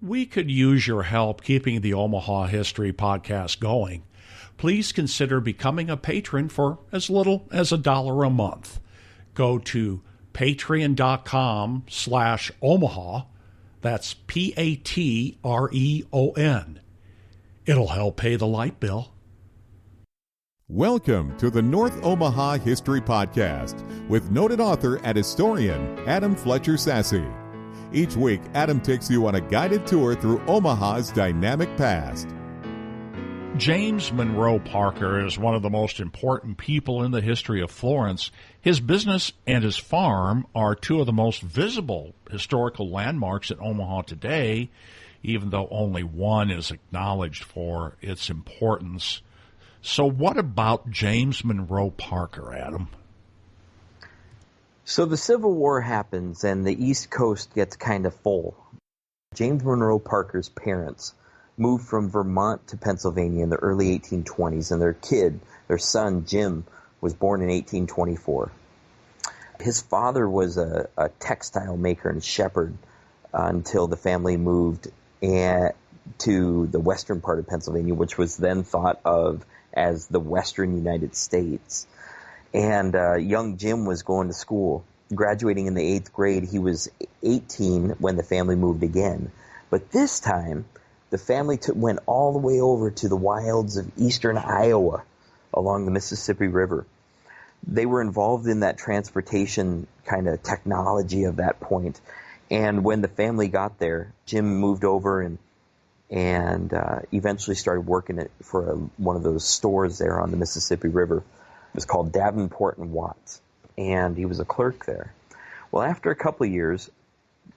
We could use your help keeping the Omaha History Podcast going. Please consider becoming a patron for as little as $1 a month. Go to patreon.com/Omaha. That's Patreon. It'll help pay the light bill. Welcome to the North Omaha History Podcast with noted author and historian Adam Fletcher Sassy. Each week, Adam takes you on a guided tour through Omaha's dynamic past. James Monroe Parker is one of the most important people in the history of Florence. His business and his farm are two of the most visible historical landmarks in Omaha today, even though only one is acknowledged for its importance. So what about James Monroe Parker, Adam? So the Civil War happens and the East Coast gets kind of full. James Monroe Parker's parents moved from Vermont to Pennsylvania in the early 1820s, and their son Jim, was born in 1824. His father was a textile maker and shepherd until the family moved to the western part of Pennsylvania, which was then thought of as the western United States. And young Jim was going to school, graduating in the 8th grade. He was 18 when the family moved again. But this time, the family went all the way over to the wilds of eastern Iowa along the Mississippi River. They were involved in that transportation kind of technology of that point. And when the family got there, Jim moved over and eventually started working for one of those stores there on the Mississippi River. It was called Davenport and Watts, and he was a clerk there. Well, after a couple of years,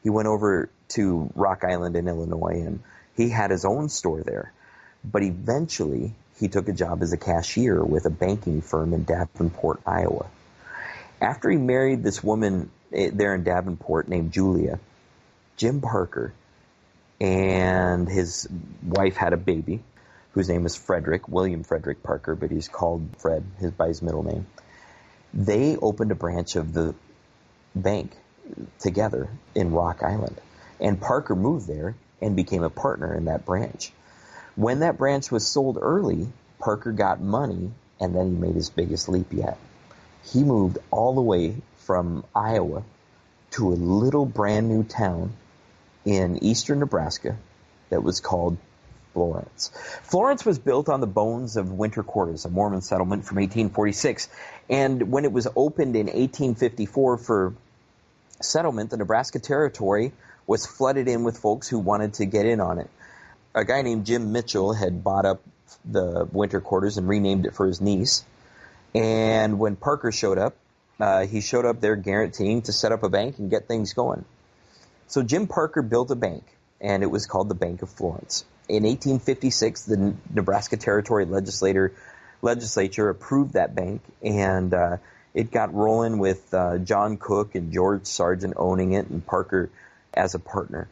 he went over to Rock Island in Illinois, and he had his own store there. But eventually, he took a job as a cashier with a banking firm in Davenport, Iowa. After he married this woman there in Davenport named Julia, Jim Parker and his wife had a baby, whose name was William Frederick Parker, but he's called Fred by his middle name. They opened a branch of the bank together in Rock Island. And Parker moved there and became a partner in that branch. When that branch was sold early, Parker got money, and then he made his biggest leap yet. He moved all the way from Iowa to a little brand new town in eastern Nebraska that was called Florence. Florence was built on the bones of winter quarters, a Mormon settlement from 1846. And when it was opened in 1854 for settlement, the Nebraska Territory was flooded in with folks who wanted to get in on it. A guy named Jim Mitchell had bought up the winter quarters and renamed it for his niece. And when Parker showed up, he showed up there guaranteeing to set up a bank and get things going. So Jim Parker built a bank, and it was called the Bank of Florence. In 1856, the Nebraska Territory legislature approved that bank, and it got rolling with John Cook and George Sargent owning it and Parker as a partner.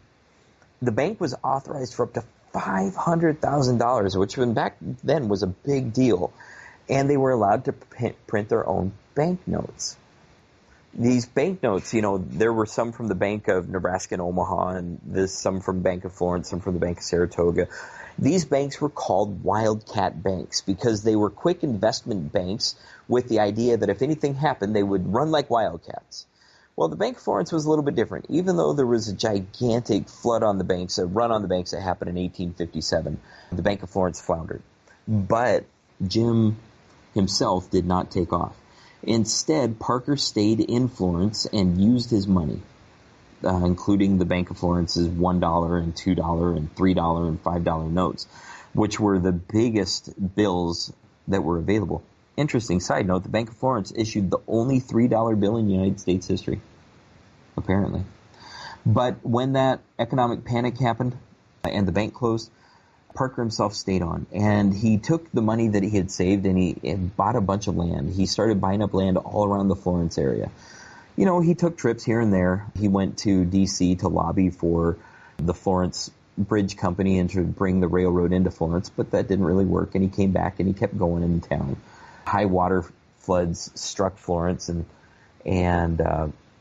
The bank was authorized for up to $500,000, which back then was a big deal, and they were allowed to print their own banknotes. These banknotes, there were some from the Bank of Nebraska and Omaha, and some from Bank of Florence, some from the Bank of Saratoga. These banks were called wildcat banks because they were quick investment banks with the idea that if anything happened, they would run like wildcats. Well, the Bank of Florence was a little bit different. Even though there was a gigantic flood on the banks, a run on the banks that happened in 1857, the Bank of Florence floundered. But Jim himself did not take off. Instead, Parker stayed in Florence and used his money, including the Bank of Florence's $1 and $2 and $3 and $5 notes, which were the biggest bills that were available. Interesting side note, the Bank of Florence issued the only $3 bill in United States history, apparently. But when that economic panic happened and the bank closed, Parker himself stayed on, and he took the money that he had saved and he bought a bunch of land. He started buying up land all around the Florence area. He took trips here and there. He went to D.C. to lobby for the Florence Bridge Company and to bring the railroad into Florence, but that didn't really work, and he came back and he kept going in town. High water floods struck Florence, and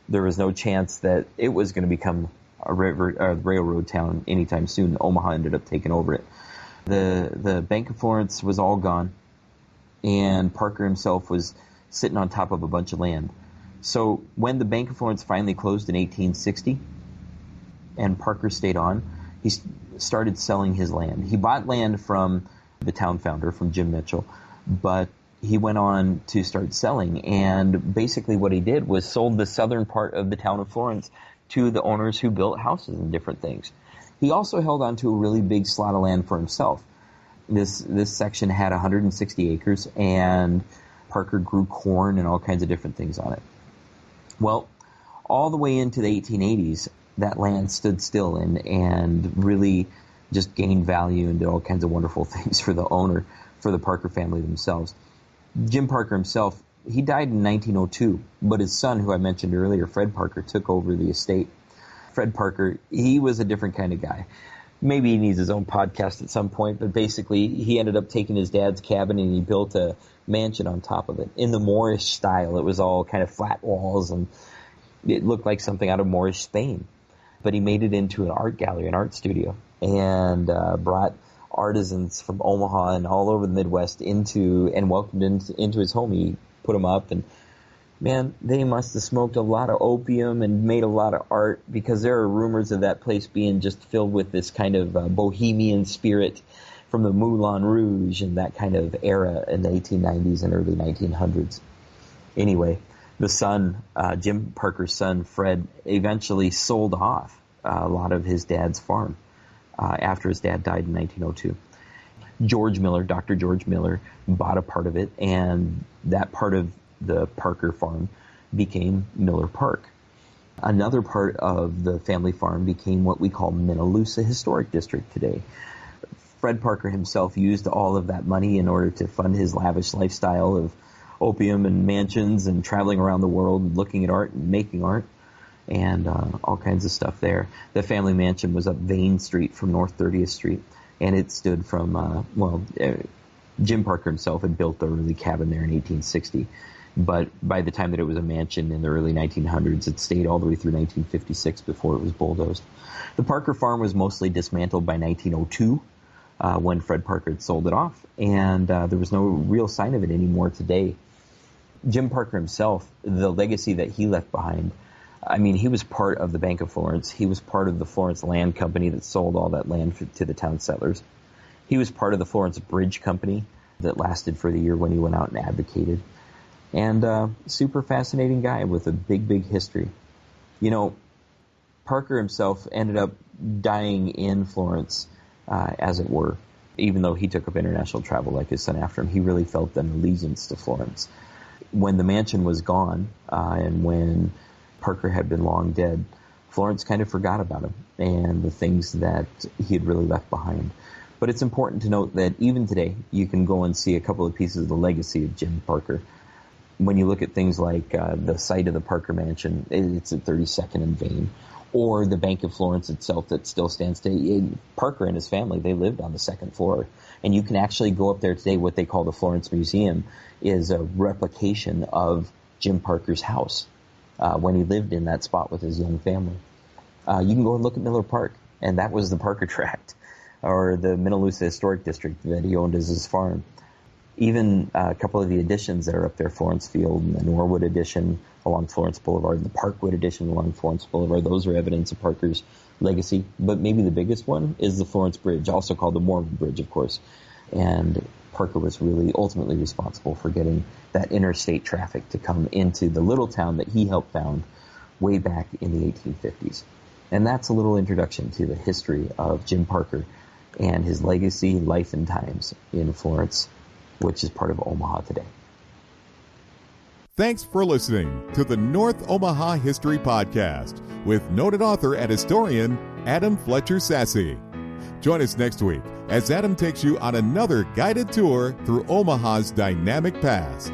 there was no chance that it was going to become railroad town anytime soon. Omaha ended up taking over it. The Bank of Florence was all gone, and Parker himself was sitting on top of a bunch of land. So when the Bank of Florence finally closed in 1860, and Parker stayed on, he started selling his land. He bought land from the town founder, from Jim Mitchell, but he went on to start selling, and basically what he did was sold the southern part of the town of Florence to the owners who built houses and different things. He also held on to a really big slot of land for himself. This section had 160 acres, and Parker grew corn and all kinds of different things on it. Well, all the way into the 1880s, that land stood still and really just gained value and did all kinds of wonderful things for the owner, for the Parker family themselves. Jim Parker himself, he died in 1902, but his son, who I mentioned earlier, Fred Parker, took over the estate. Fred Parker, he was a different kind of guy. Maybe he needs his own podcast at some point, but basically he ended up taking his dad's cabin and he built a mansion on top of it in the Moorish style. It was all kind of flat walls and it looked like something out of Moorish Spain. But he made it into an art gallery, an art studio, and brought artisans from Omaha and all over the Midwest and welcomed into his home. He put them up, and man, they must have smoked a lot of opium and made a lot of art, because there are rumors of that place being just filled with this kind of bohemian spirit from the Moulin Rouge and that kind of era in the 1890s and early 1900s. Anyway, the son, Jim Parker's son, Fred, eventually sold off a lot of his dad's farm after his dad died in 1902. George Miller, Dr. George Miller, bought a part of it, and that part of the Parker farm became Miller Park. Another part of the family farm became what we call Minnelusa Historic District today. Fred Parker himself used all of that money in order to fund his lavish lifestyle of opium and mansions and traveling around the world and looking at art and making art and all kinds of stuff there. The family mansion was up Vane Street from North 30th Street, and it stood from, Jim Parker himself had built the early cabin there in 1860. But by the time that it was a mansion in the early 1900s, it stayed all the way through 1956 before it was bulldozed. The Parker farm was mostly dismantled by 1902 when Fred Parker had sold it off, and there was no real sign of it anymore today. Jim Parker himself, the legacy that he left behind, I mean, he was part of the Bank of Florence. He was part of the Florence Land Company that sold all that land to the town settlers. He was part of the Florence Bridge Company that lasted for the year when he went out and advocated. And super fascinating guy with a big, big history. You know, Parker himself ended up dying in Florence, as it were. Even though he took up international travel like his son after him, he really felt an allegiance to Florence. When the mansion was gone, and when Parker had been long dead, Florence kind of forgot about him and the things that he had really left behind. But it's important to note that even today, you can go and see a couple of pieces of the legacy of Jim Parker. When you look at things like the site of the Parker Mansion, it's at 32nd and Vane, or the Bank of Florence itself that still stands today. Parker and his family, they lived on the second floor. And you can actually go up there today. What they call the Florence Museum is a replication of Jim Parker's house when he lived in that spot with his young family. You can go and look at Miller Park, and that was the Parker Tract, or the Minnelusa Historic District that he owned as his farm. Even a couple of the additions that are up there, Florence Field and the Norwood addition along Florence Boulevard and the Parkwood addition along Florence Boulevard, those are evidence of Parker's legacy. But maybe the biggest one is the Florence Bridge, also called the Mormon Bridge, of course. And Parker was really ultimately responsible for getting that interstate traffic to come into the little town that he helped found way back in the 1850s. And that's a little introduction to the history of Jim Parker and his legacy, life, and times in Florence, which is part of Omaha today. Thanks for listening to the North Omaha History Podcast with noted author and historian Adam Fletcher Sasse. Join us next week as Adam takes you on another guided tour through Omaha's dynamic past.